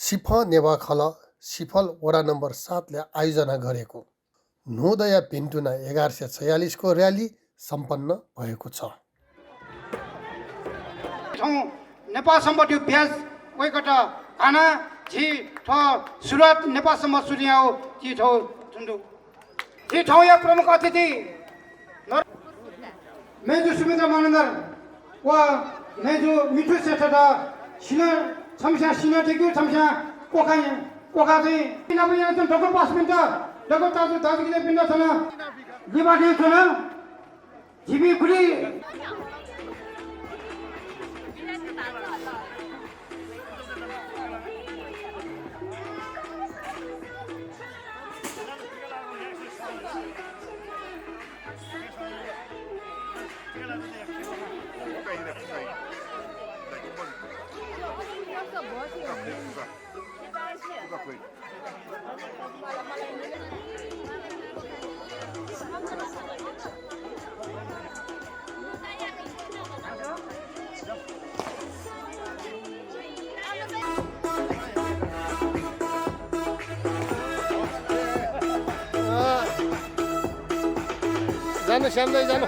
सिफ नेवाखल सिफल वडा नम्बर 7 ले आयोजना गरेको नोदया पिन्टुना 1146 को र्याली सम्पन्न भएको छ। नेपालसम्म त्यो ब्याज ओइकट आना जी ठ सुरत नेपालसम्म सुनियाओ जी ठौ जुन्दु जी ठौ या प्रमुख अतिथि मेजु सुमित्रा मानन्दर वा मेजु मिठु सेठा सिना समस्या सिना टेक्यु समस्या कोखा चाहिँ किनभने यहाँ चाहिँ डक्टर पास पिन्छ डक्टर ताजु ताजुले पिन्छ छैन दिबाठी छैन जिबी खुली जानु श्यामदाइ जानु।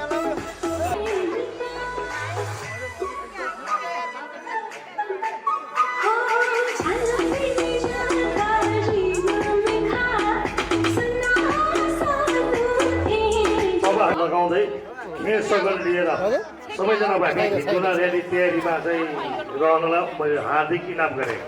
लगाउँदै मेष सगल लिएर सबैजना भएका हिन्दूला र्याली तयारीमा चाहिँ रहनलाई मैले हार्दिक इनाम गरेँ।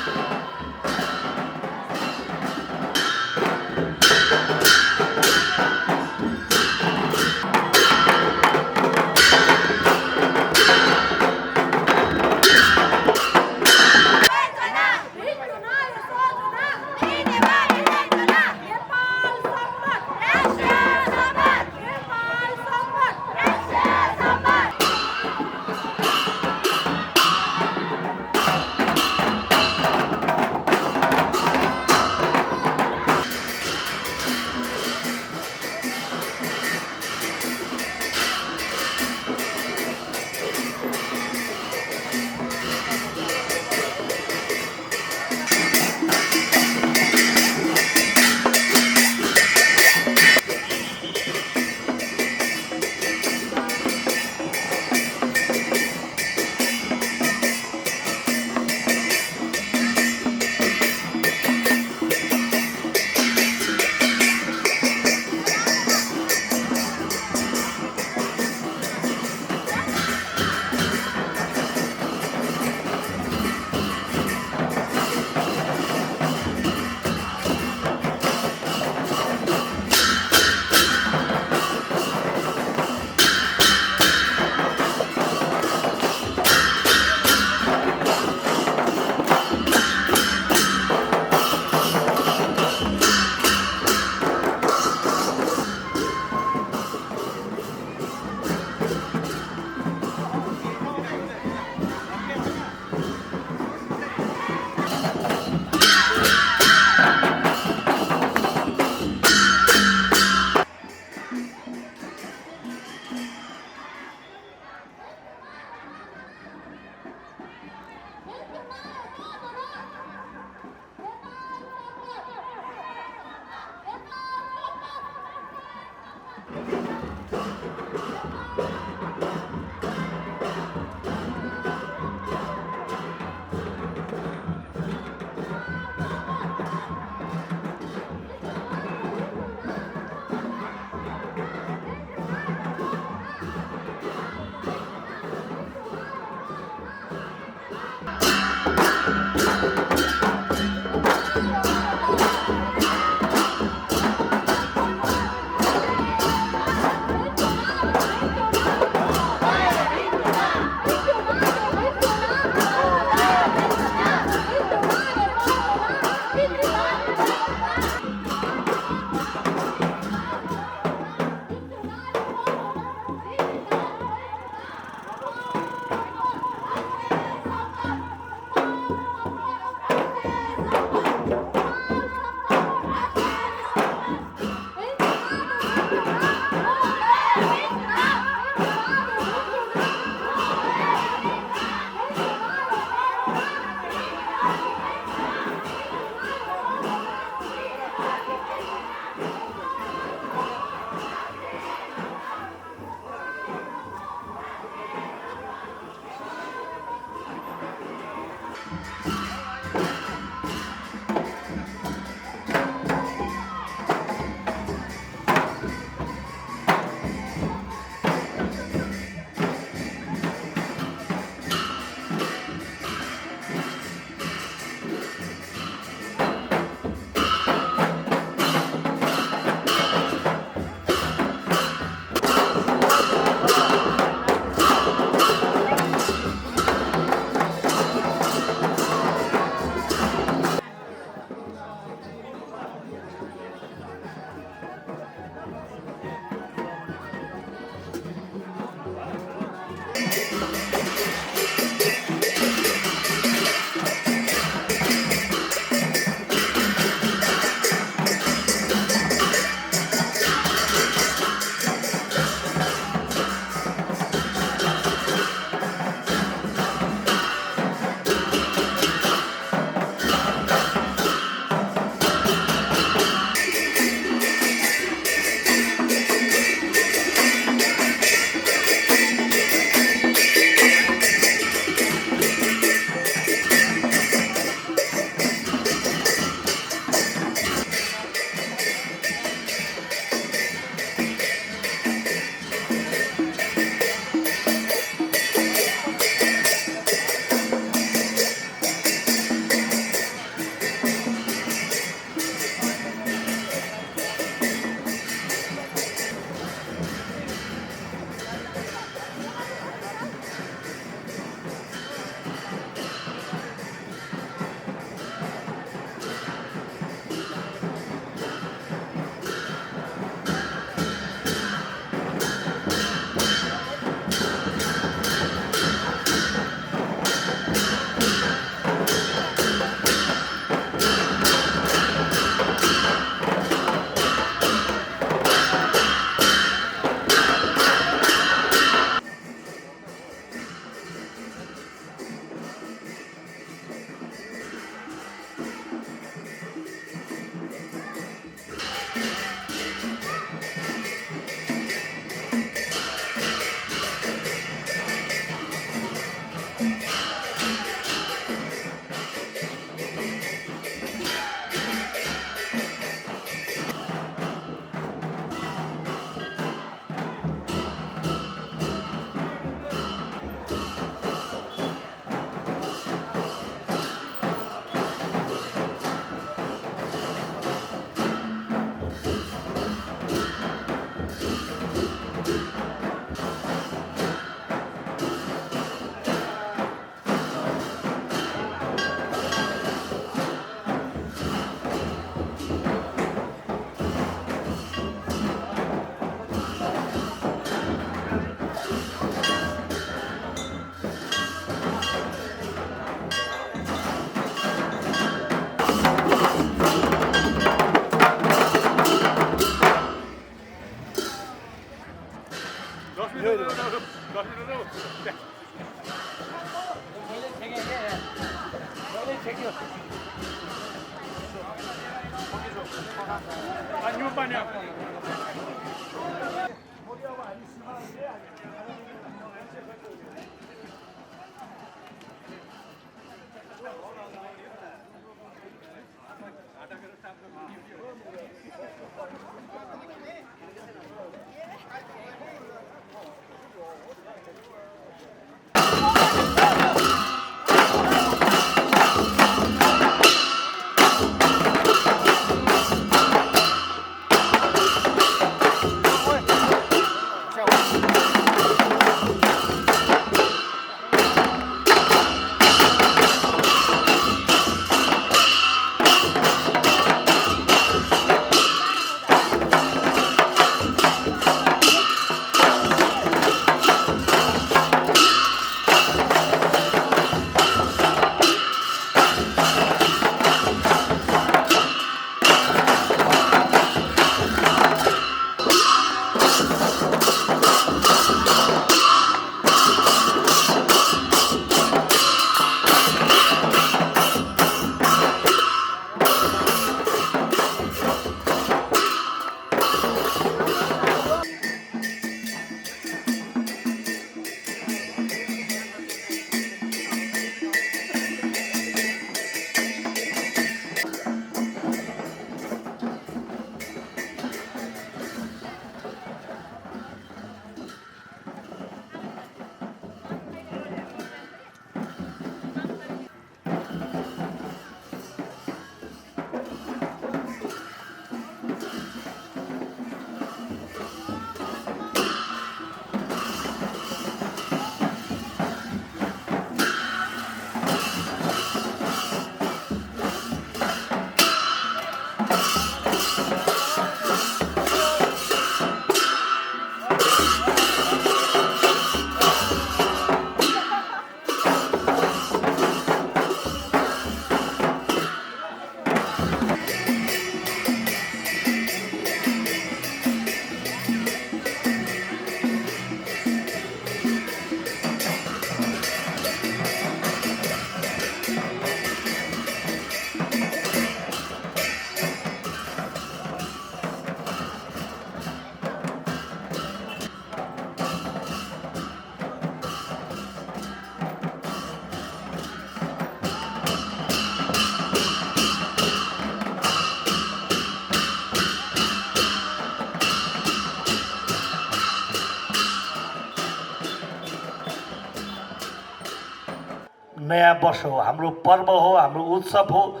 नयाँ वर्ष हो, हाम्रो पर्व हो, हाम्रो उत्सव हो।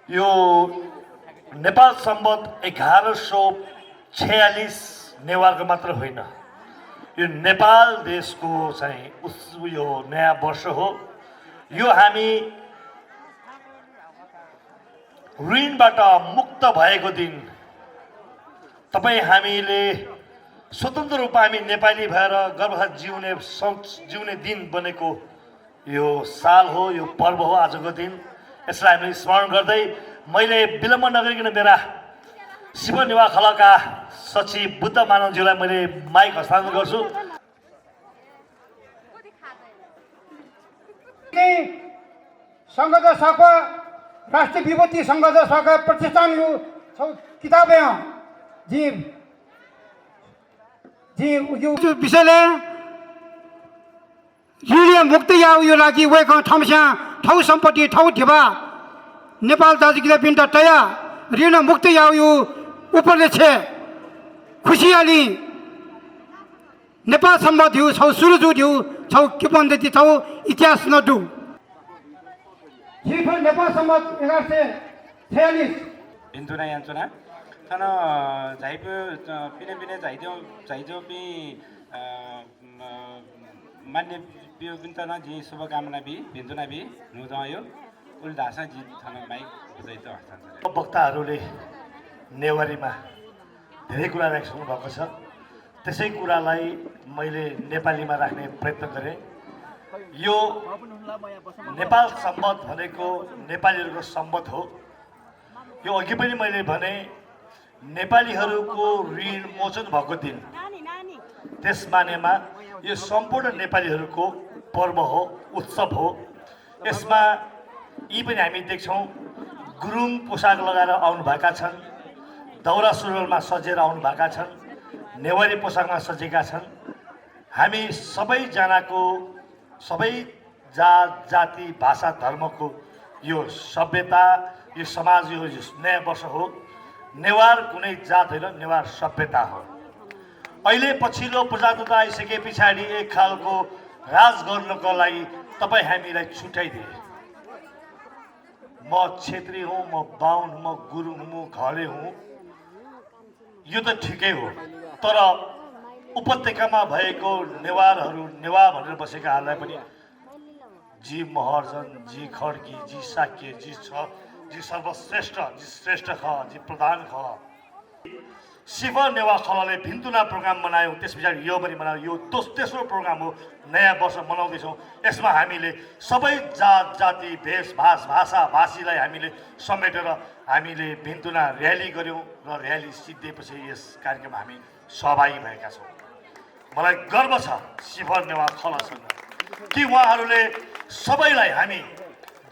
यो नेपाल सम्वत 1146 नेवारको मात्र होइन, यो नेपाल देशको चाहिँ यो नयाँ वर्ष हो। यो हामी ऋणबाट मुक्त भएको दिन, तपाईँ हामीले स्वतन्त्र रूपमा हामी नेपाली भएर गर्वसाथ जिउने दिन बनेको यो साल हो, यो पर्व हो आजको दिन। यसलाई हामीले स्मरण गर्दै मैले विलम्ब नगरिकन मेरा शिवनिवा खलका सचिव बुद्ध मानवज्यूलाई मैले माइक हस्तान्तरण गर्छु। संघदशाको राष्ट्रिय विभूति संघदशाका प्रतिष्ठान यो किताब है जी जी यो विषयले ऋण मुक्त या उयो लागि वेक ठाउँमा ठाउँ सम्पत्ति ठाउँ ठेवा नेपाल दाजुगिरी पिन्ट तया ऋण मुक्त या उयो उपरले छे खुसियाली नेपाल सम्बन्ध थियो छौ सुरु थियो छौ के पन्देती छौ इतिहास नदु हिफल नेपाल सम्बन्ध 1146 बिन्दुना यान्चुना थाना झाइपो पिने पिने झाइजो पि मान्य पियो बिन्तना जी शुभकामना बि बिन्दुना बि नुजायो उल धासा जी थाना माइक बुझाइ त हस्तान्तरण। वक्ताहरूले नेवारीमा धेरै कुरा राख्नु भएको छ, त्यसै कुरालाई मैले नेपालीमा राख्ने प्रयत्न गरेँ। यो नेपाल सम्बत भनेको नेपालीहरूको सम्बत हो। यो अघि पनि मैले भने नेपालीहरूको ऋण मोचन भएको दिन, देश मानेमा यो सम्पूर्ण नेपालीहरूको पर्व हो, उत्सव हो। यसमा यी पनि हामी देख्छौँ गुरुङ पोसाक लगाएर आउनुभएका छन्, दौरा सुरुवालमा सजेर आउनुभएका छन्, नेवारी पोसाकमा सजेका छन्। हामी सबैजनाको सबै जात जाति भाषा धर्मको यो सभ्यता, यो समाज, यो नयाँ वर्ष हो। नेवार कुनै जात होइन, नेवार सभ्यता हो। अहिले पछिल्लो प्रजातन्त्र आइसके पछाडि एक खालको राज गर्नको लागि तपाईँ हामीलाई छुट्याइदिए। म छेत्री हुँ, म बाहुन, म गुरुङ हुँ, म घले हुँ, यो त ठिकै हो। तर उपत्यकामा भएको नेवारहरू, नेवा भनेर बसेकाहरूलाई पनि जी महर्जन, जी खड्की, जी साक्य, जी छ, जी सर्वश्रेष्ठ, जी श्रेष्ठ ख, जी प्रधान ख। सिफर नेवा खलाले भिन्तुना प्रोग्राम मनायौँ, त्यस पछाडि यो पनि मनायौँ। यो तेस्रो प्रोग्राम हो, नयाँ वर्ष मनाउँदैछौँ। यसमा हामीले सबै जात जाति भेषभाष भाषा भाषीलाई हामीले समेटेर हामीले भिन्तुना र्याली गऱ्यौँ र र्याली सिद्धिएपछि यस कार्यक्रममा हामी सहभागी भएका छौँ। मलाई गर्व छ सिफर नेवा खलासँग कि उहाँहरूले सबैलाई हामी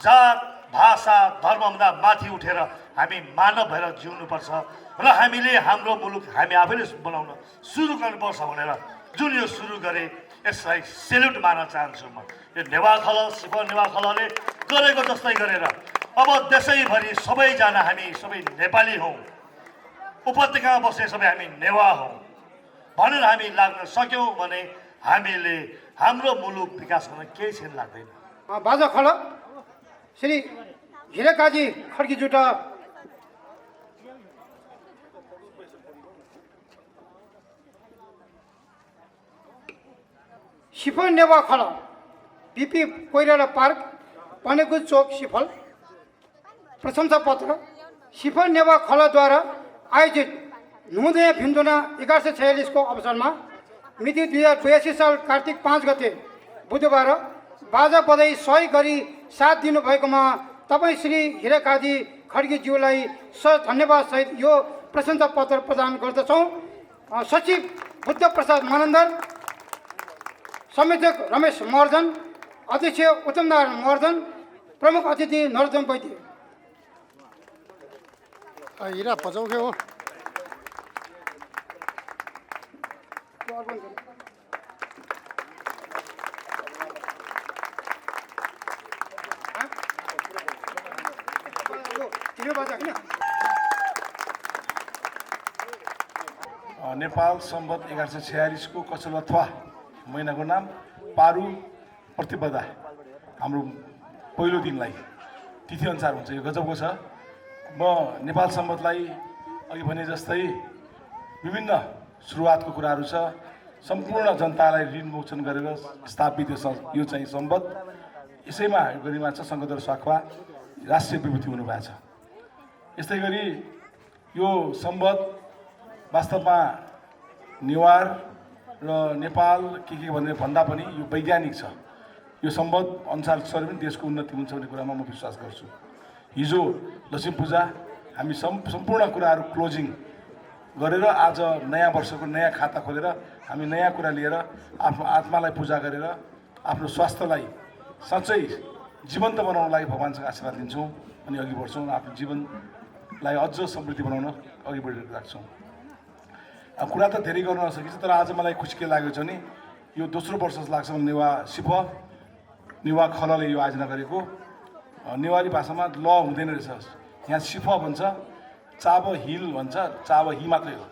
जात भाषा धर्मभन्दा माथि उठेर हामी मानव भएर जिउनुपर्छ र हामीले हाम्रो मुलुक हामी आफैले बनाउन सुरु गर्नुपर्छ भनेर जुन यो सुरु गरे, यसलाई सेल्युट मार्न चाहन्छु म। यो नेवा खल, सिफर नेवा खलले गरेको जस्तै गरेर अब देशैभरि सबैजना हामी सबै नेपाली हौँ, उपत्यकामा बस्ने सबै हामी नेवा हौँ भनेर हामी लाग्न सक्यौँ भने हामीले हाम्रो मुलुक विकास गर्न केही छैन लाग्दैन। बाजा खल श्री हिरेकाजी खड्कीजुट सिफल नेवा खल पिपी कोइराला पार्क पनेगु चोक सिफल प्रशंसा पत्र सिफल नेवा खलद्वारा आयोजित नुदय भिन्दुना 1146 को अवसरमा मिति 2082 साल कार्तिक 5 गते बुधबार बाजा बधाई सही गरी साथ दिनुभएकोमा तपाईँ श्री हिरेकाजी खड्कीज्यूलाई धन्यवाद सहित यो प्रशंसा पत्र प्रदान गर्दछौँ। सचिव बुद्ध प्रसाद मनन्दर, संयोजक रमेश महर्जन, अध्यक्ष उत्तम नारायण महर्जन, प्रमुख अतिथि नरोत्तम वैद्य। हिरा पचाउँथ्यो हो। नेपाल सम्वत 1146 को कचलथवा महिनाको नाम पारु प्रतिपदा हाम्रो पहिलो दिनलाई तिथिअनुसार हुन्छ। यो गजबको छ। म नेपाल सम्वतलाई अघि भने जस्तै विभिन्न सुरुवातको कुराहरू छ। सम्पूर्ण जनतालाई ऋण मोचन गरेर स्थापित यो चाहिँ सम्वत, यसैमा गरिमा छ सङ्गदर साखवा राष्ट्रिय विभूति हुनुभएको छ। यस्तै गरी यो सम्वत वास्तवमा नेवार र नेपाल के भनेर भन्दा पनि यो वैज्ञानिक छ। यो सम्वत अनुसार पनि देशको उन्नति हुन्छ भन्ने कुरामा म विश्वास गर्छु। हिजो लक्ष्मी पूजा हामी सम्पूर्ण कुराहरू क्लोजिङ गरेर आज नयाँ वर्षको नयाँ खाता खोलेर हामी नयाँ कुरा लिएर आफ्नो आत्मालाई पूजा गरेर आफ्नो स्वास्थ्यलाई साँच्चै जीवन्त बनाउनको लागि भगवान्सँग आशीर्वाद दिन्छौँ अनि अघि बढ्छौँ। आफ्नो जीवनलाई अझ समृद्धि बनाउन अघि बढिरहेको छौँ। कुरा त धेरै गर्न नसकिन्छ, तर आज मलाई खुसी के लागेको छ भने यो दोस्रो वर्ष जस्तो लाग्छ नेवा खलले यो आयोजना गरेको। नेवारी भाषामा ल हुँदैन रहेछ, यहाँ सिफ भन्छ, चाब हिल भन्छ, चाब हि मात्रै हो।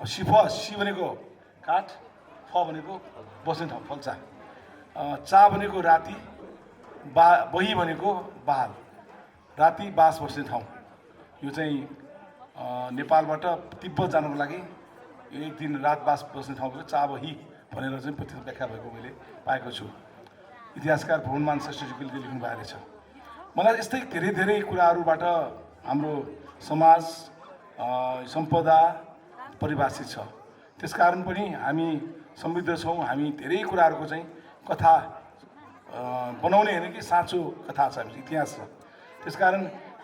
सिफ सी भनेको काठ, फ भनेको बस्ने ठाउँ फल्चा, चा भनेको राति, बही भनेको बाल, राति बास बस्ने ठाउँ। यो चाहिँ नेपालबाट तिब्बत जानको लागि एक दिन रात बास बस्ने ठाउँको चाब हि भनेर चाहिँ व्याख्या भएको मैले पाएको छु। इतिहासकार भुवनमान श्रेष्ठजीले लेख्नु भएको रहेछ। मलाई यस्तै धेरै धेरै कुराहरूबाट हाम्रो समाज सम्पदा परिभाषित छ। त्यसकारण पनि हामी समृद्ध छौँ। हामी धेरै कुराहरूको चाहिँ कथा बनाउने होइन कि साँचो कथा छ, इतिहास छ। त्यसकारण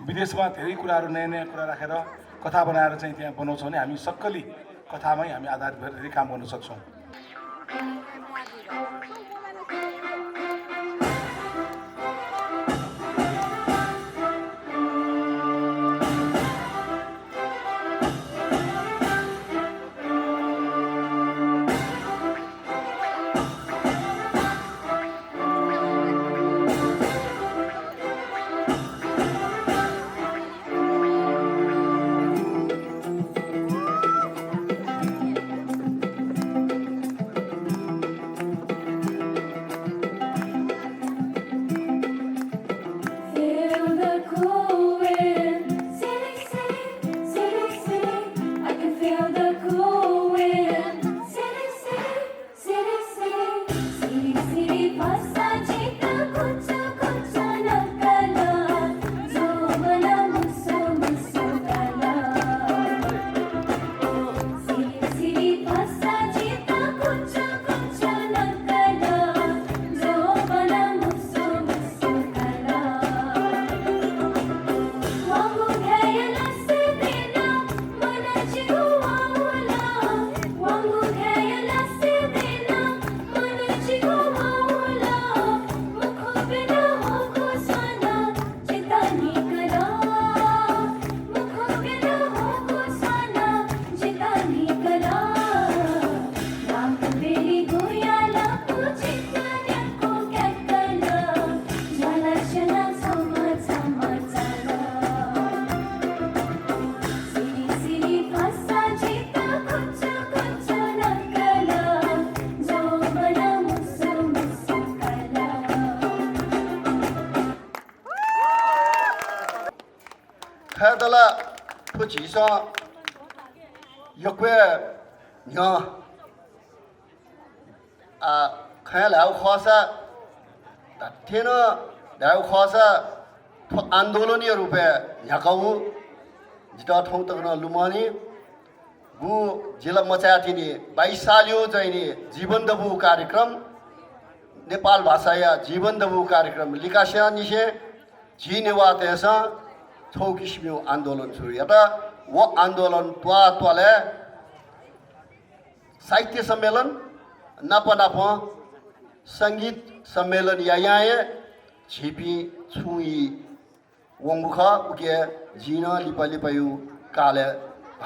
विदेशमा धेरै कुराहरू नयाँ नयाँ कुरा राखेर कथा बनाएर चाहिँ त्यहाँ बनाउँछौँ भने हामी सक्कली कथामै हामी आधारित भएर धेरै काम गर्न सक्छौँ। Feel the cool wind, sitting, sitting, sitting, sitting. I can feel the cool wind, sitting, sitting, sitting, sitting. Sitting, sitting, pasajita, kucha, kucha, nakala. Zomana, muso, muso, kala. Sitting, sitting, pasajita, kucha, kucha, nakala. Zomana, muso, muso, kala. Wangu kaya lasidina, mana jiru wawula. Wangu kaya lasidina, mana jiru wawula. Mukho bina hoko sana, jitani kala. Mukho bina hoko sana, jitani kala. Naak beli goyala ko jitanya ko kya kala. Jala jala sama sama jala. Siri siri pasajita kucha kucha nakala. Jomana musu musu kala.开得了不记上一块娘看来खास थिएन ल्याउ खास आन्दोलनीय रूपे झ्याकाउ जिता ठाउँ तक लुमानी गु जिल्ला मचाया थिनी 22 सालियो चाहिँ जीवन दबु कार्यक्रम नेपाल भाषा या जीवन दबु कार्यक्रम लिकास्या निसे जिनेवा तेसा छौ किसिमको आन्दोलन सुरु एउटा वो आन्दोलन त्वाले साहित्य सम्मेलन नापा नापा संगीत सम्मेलन यायाए छिपी छुई वंगुखा उके जिना लिपा लिपायु काले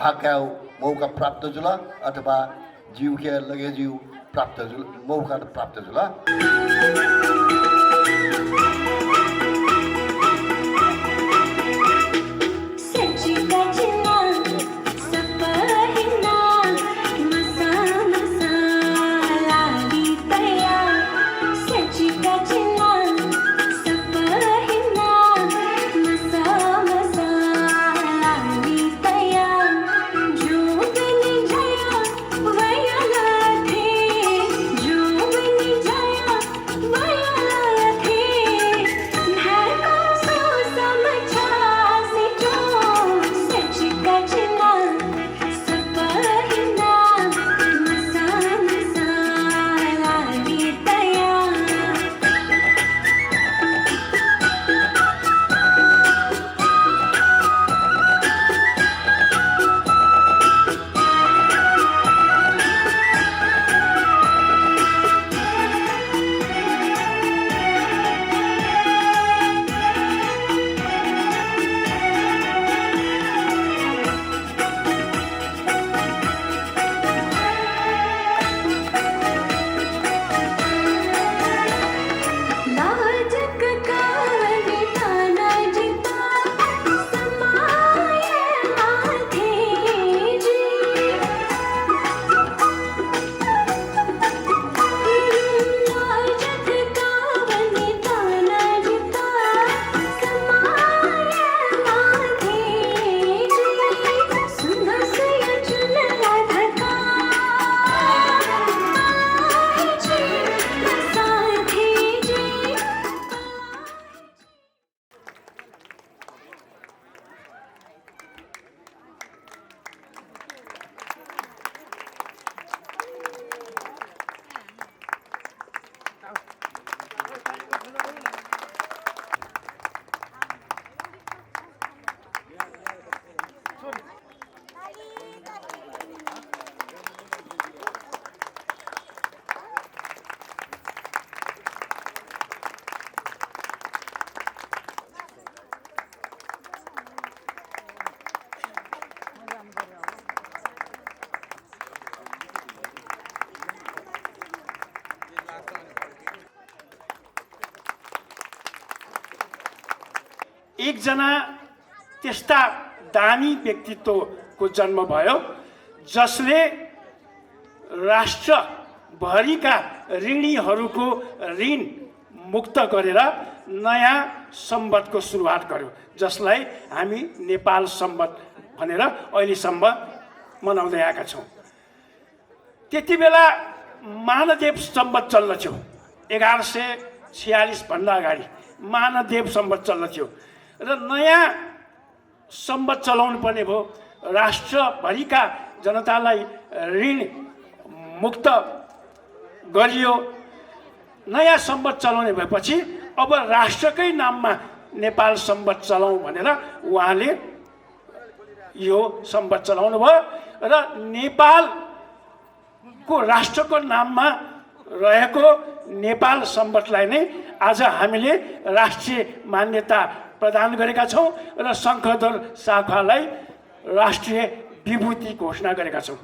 हाक्याउ मौका प्राप्त जुला अथवा जीव के लगे जीव प्राप्त जुला मौका प्राप्त जुला सच्ची कचना सपहिना मसा मसा लाली तया सच्ची कचना सपहिना मसा मसा लाली तया जो बनी जया वया लाथे जो बनी जया वया एकजना त्यस्ता दानी व्यक्तित्वको जन्म भयो जसले राष्ट्रभरिका ऋणीहरूको ऋण मुक्त गरेर नयाँ सम्वतको सुरुवात गर्यो, जसलाई हामी नेपाल सम्वत भनेर अहिलेसम्म मनाउँदै आएका छौँ। त्यति बेला मानदेव सम्वत चल्दथ्यो, 1146 भन्दा अगाडि मानदेव सम्वत चल्दथ्यो र नयाँ सम्वत चलाउनु पर्ने भयो। राष्ट्रभरिका जनतालाई ऋण मुक्त गरियो। नयाँ सम्वत चलाउने भएपछि अब राष्ट्रकै नाममा नेपाल सम्वत चलाउँ भनेर उहाँले यो सम्वत चलाउनु भयो र नेपालको राष्ट्रको नाममा रहेको नेपाल सम्वतलाई नै आज हामीले राष्ट्रिय मान्यता प्रदान गरेका छौँ र शङ्खदर शाखालाई राष्ट्रिय विभूति घोषणा गरेका छौँ।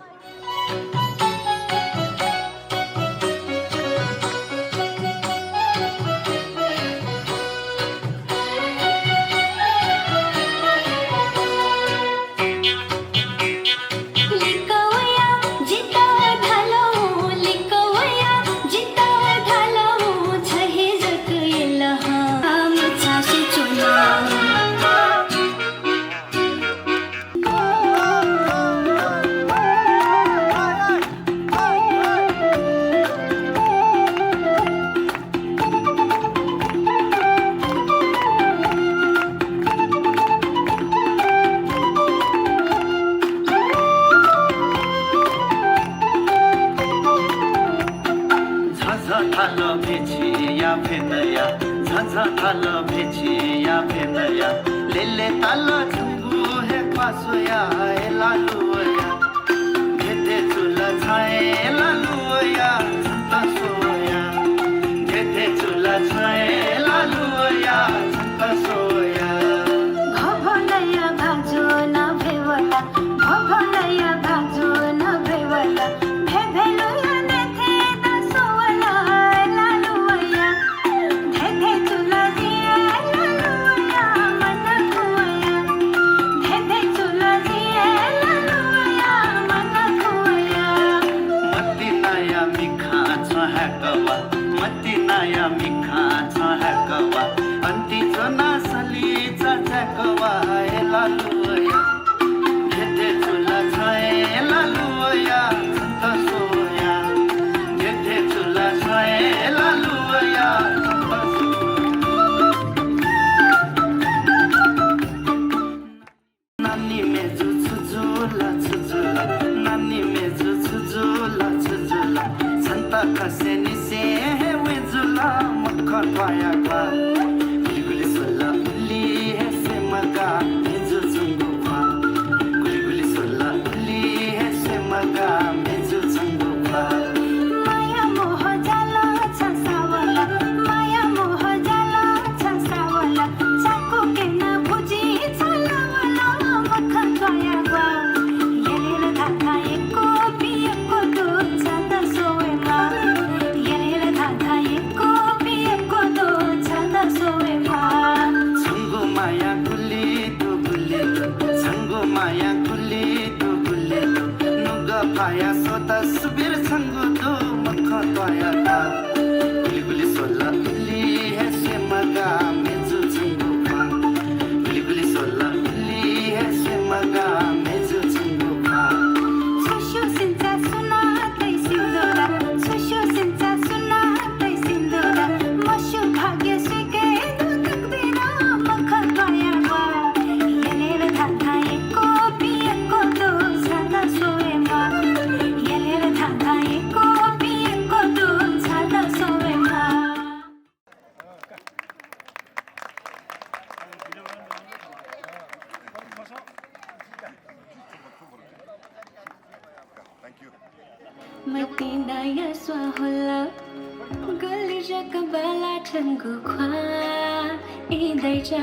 Matinaya swahola Galija kabala tangu kwa Idaija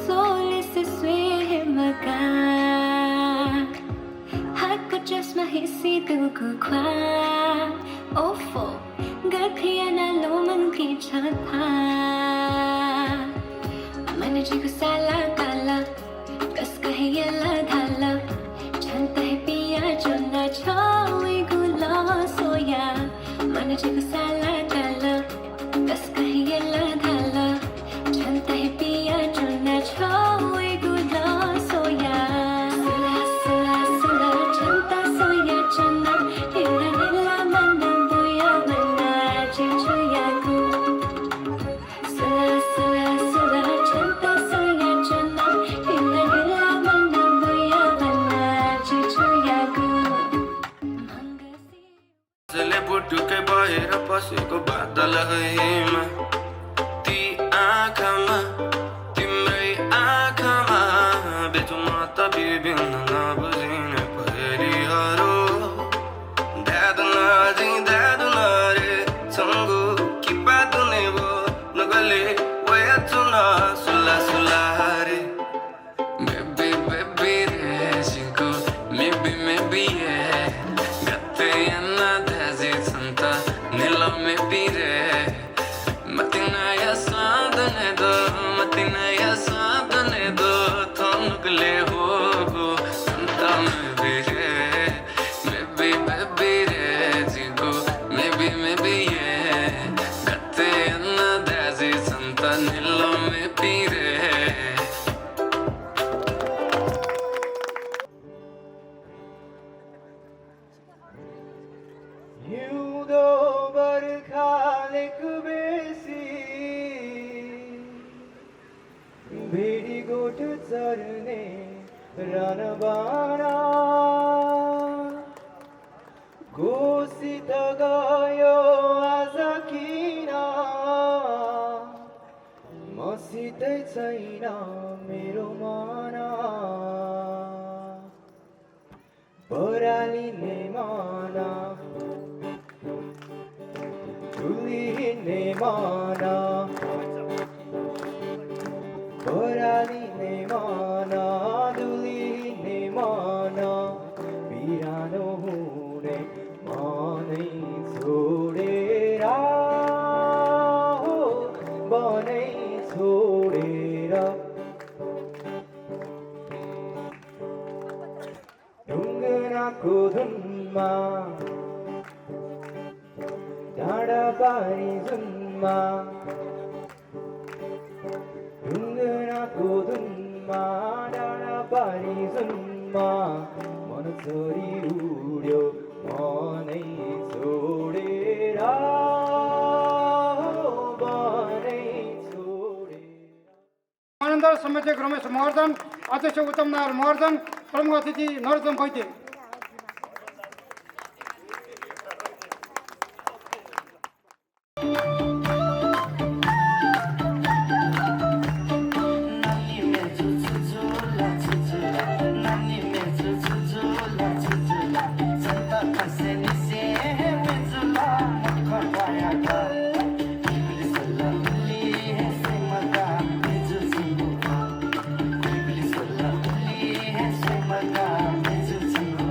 soli se swe maga Hako jasma hisi dugu kwa Ofo Gakriya na loman ki chatha Man मनजीको साला काला कसका है यल्ला धाला छन्ता है पिया चुन्ना छावे गुला सोया मनजीको साला काला कसका है यल्ला धाला छन्ता है पिया चुन्ना छावे गुला सोया सुला सुला सुला छन्ता सोया चन्ना हिला हिला मन्ना बुया मन्ना चिचुया गु सुला सुला सुला छन्ता सोया चन्ना हिला हिला मन्ना बुया मन्ना चिचुया गु जसले बुटुकै भएर पसेको बादलहरूमा ती आँखामा तिम्रै आँखामा बेचु म त विभिन्न नबुझिने पहेलीहरू ध्यादु नरे सँगो कि बादुने भो नगले वयाचु न सुला सुला रे Baby, baby, resinko Maybe, maybe, yeah Gatte yana dazi santa Nila maybe, re Matina ya sadane do Matina ya sadane do Thonukle hogo Santa maybe, re Maybe, baby, resinko Maybe, maybe, yeah Gatte yana dazi santa Nila maybe, re हिउँदो बर्खाले कुबेसी भेडी गोठ चर्ने रनबाना घोषित गयो आज किन मसितै छैन मेरो मना परालिने मना तुलिने मना परालिने मना दुलिने मना बिरानो हुने मनै छोडेर हो बनै छोडेर ढुङ्गनाको धुनमा डाँडा पारी जुनमा ढुङ्गनाको धुनमा डाँडा पारी जुनमा मन छोरी उड्यो मनै छोडेर बनै छोडेर आनन्द समितिक रमेश महर्जन अध्यक्ष उत्तम नारायण महर्जन प्रमुख अतिथि नरोत्तम वैद्य Thank you.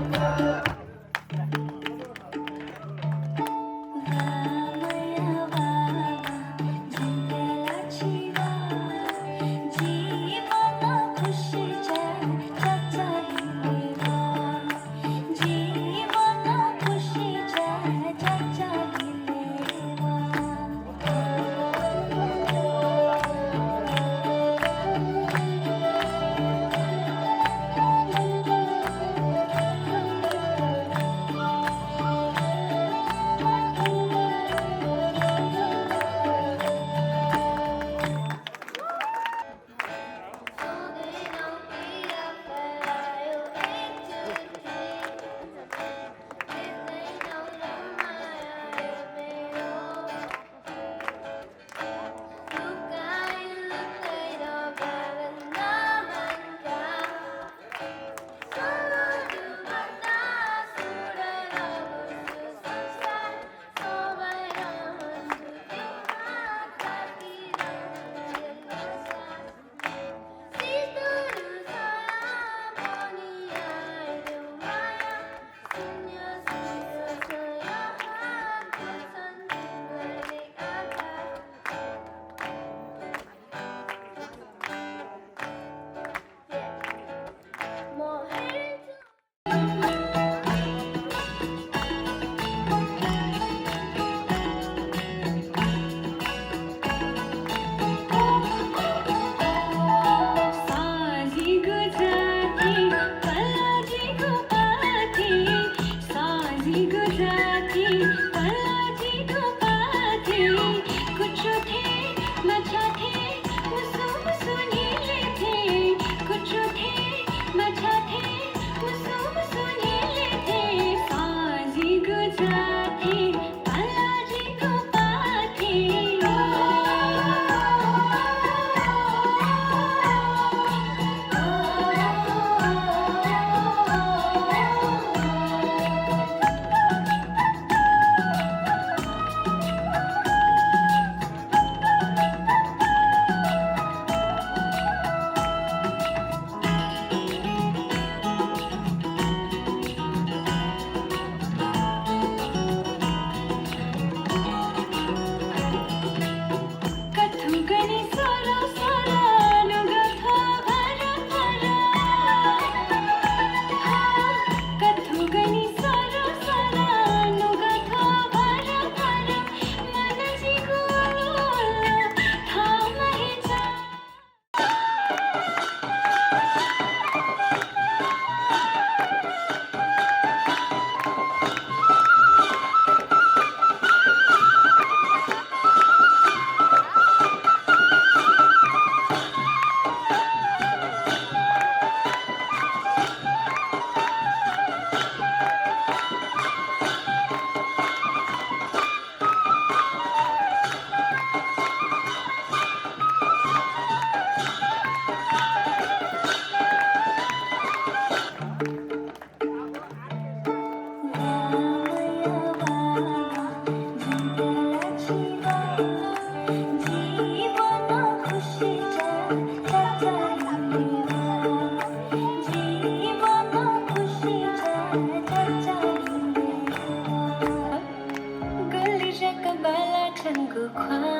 चङ्गु ख्वा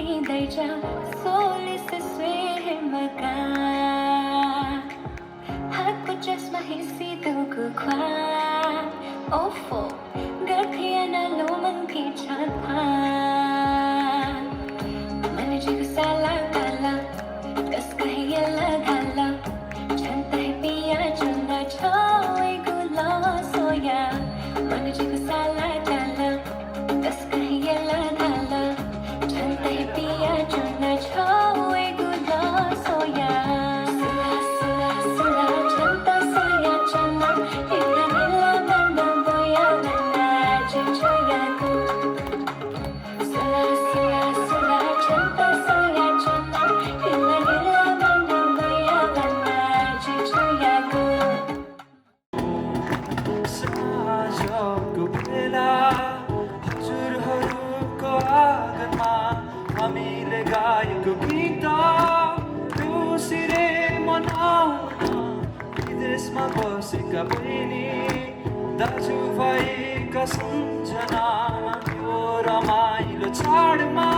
इदैजा सोलिस स्वेमका हातको चस्मा हिसी दुगु ख्वा ओफो गर्खियाना लोमन खिचथा मनजिगु साला काला कसका हियला घाला छन्ता है पिया चुन्ना छोए गुला सोया मनजिगु साला काला कसका हियला घाला छन्ता है पिया चुन्ना छोए गुला सोया सुला सुला सुला छन्ता सोया चन्ना हिला हिला बन्दा बोया बन्दा चिचोया को सुला सुला सुला छन्ता सोया चन्ना हिला हिला बन्दा बोया बन्दा चिचोया को साँझको बेला हजुरहरूको आँगनमा हामीले गाएको गीत देउसिरे मनाउन विदेशमा बसेका बहिनी दाजुभाइका सम्झनामा त्यो रमाइलो चाडमा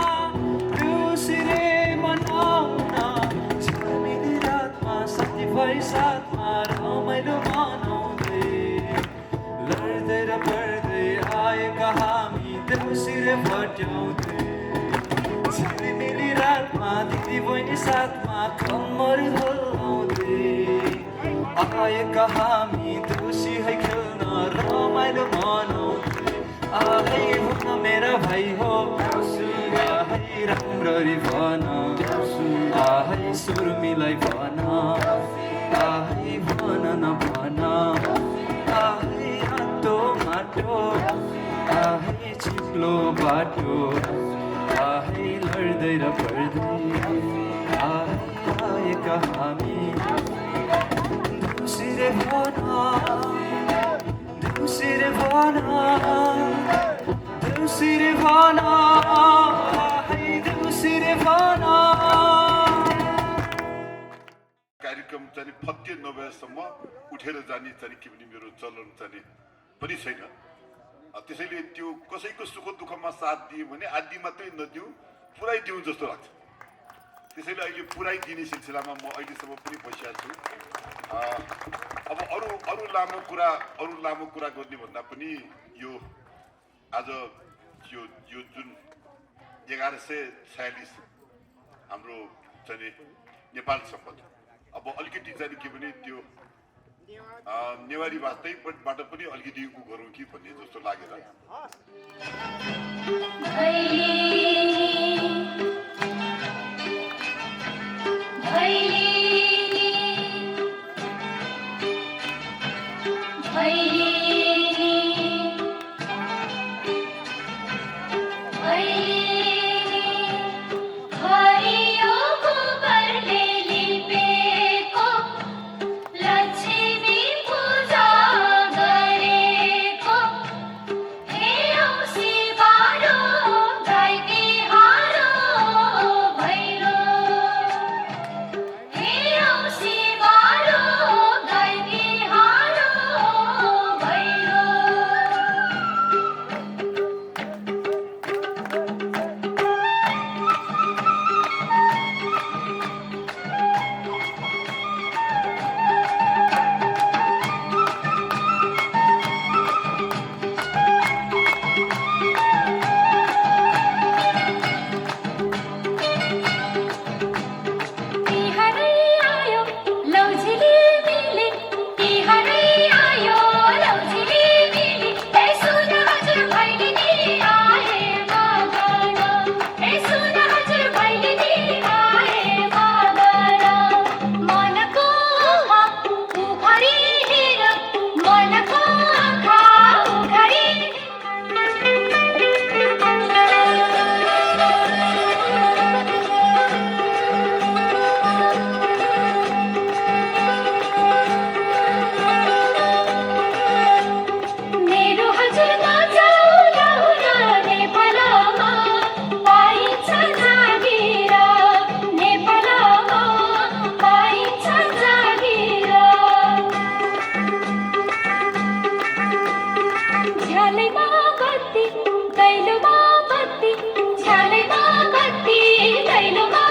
देउसिरे मनाउन झिलमिली रातमा साथीभाइ साथमा रमाइलो मनाउँदै लड्दै र पढ्दै आएका हामी देउसिरे भट्याउँदै झिलिमिली रातमा दिदी बहिनी साथमा कम्मर हल्लाउँदै आएका हामी देउसी है खेल्न रमाइलो मनाउँदै आहै भन मेरा भाइ हो आहै राम्ररी भन आहै सुर्मीलाई भन आहै भन न भन आहै आतो माटो आहै चिप्लो बाटो आहै लड्दै र पढ्दै आहै आएका हामी देउसिरे भन देउसिरे भन देउसिरे भन आहै देउसिरे भन कार्यक्रम चाहिँ फत्य नभएसम्म उठेर जाने चाहिँ के भने मेरो चलन चाहिँ पनि छैन। त्यसैले त्यो कसैको सुख दुःखमा साथ दियो भने आदि मात्रै नदिउँ पुरै दिउँ जस्तो लाग्छ। त्यसैले अहिले पुरै दिने सिलसिलामा म अहिलेसम्म पनि बसिरहेको छु। अब अरू लामो कुरा गर्ने भन्दा पनि यो आज यो जुन 1146 हाम्रो चाहिँ नेपाल सम्बन्ध अब अलिकति चाहिँ के भने त्यो नेवारी भाषाबाट पनि अलिकति उ गरौँ कि भन्ने जस्तो लागेर See छैन